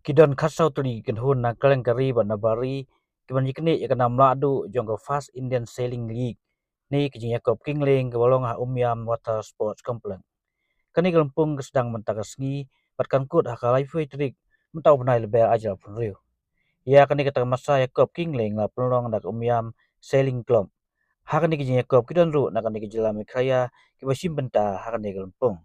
Kidon khasau tuli Kynhun na kalengkari banabari kiban Iaknieh yakanam Lahduh jongko Fast Indian Sailing League ni kijing Iakop Lieng kebalong Umiam Water Sports Complex. Kani kampung sedang mentagasngi patkan kut hakalai fui trik mentau benai lebel ajar pun riu. Ya kani kata masa Iakop Lieng la penolong dak Umiam Sailing Club. Hakani kijing Iakop kidon ru na kani kijelam ikraya kibasim benta hakani kampung.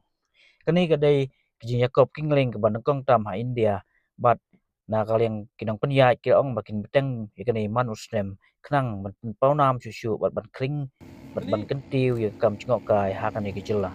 Kani kadai kijing Iakop Lieng kebanengkong tam ha India bat na kaliang kinong penya kirong makin beteng ikani man usnem kenang pau nam susu bat ban kring bat ban kentiu ya kam cingok kai hakani kijela.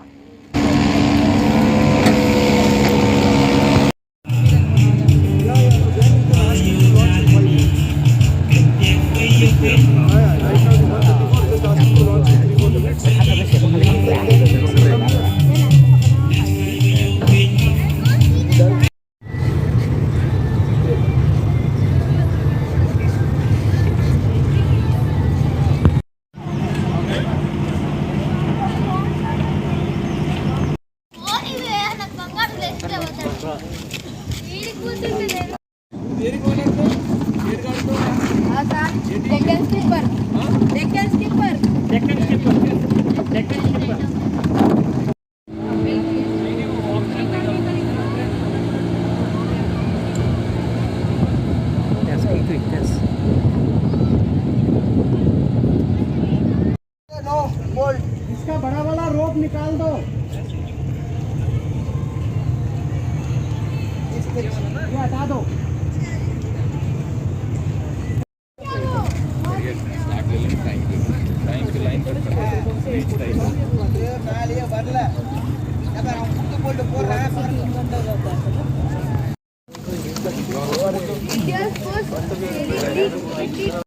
इसका बड़ा वाला रोप निकाल दो। ये हटा दो। Yes, boss.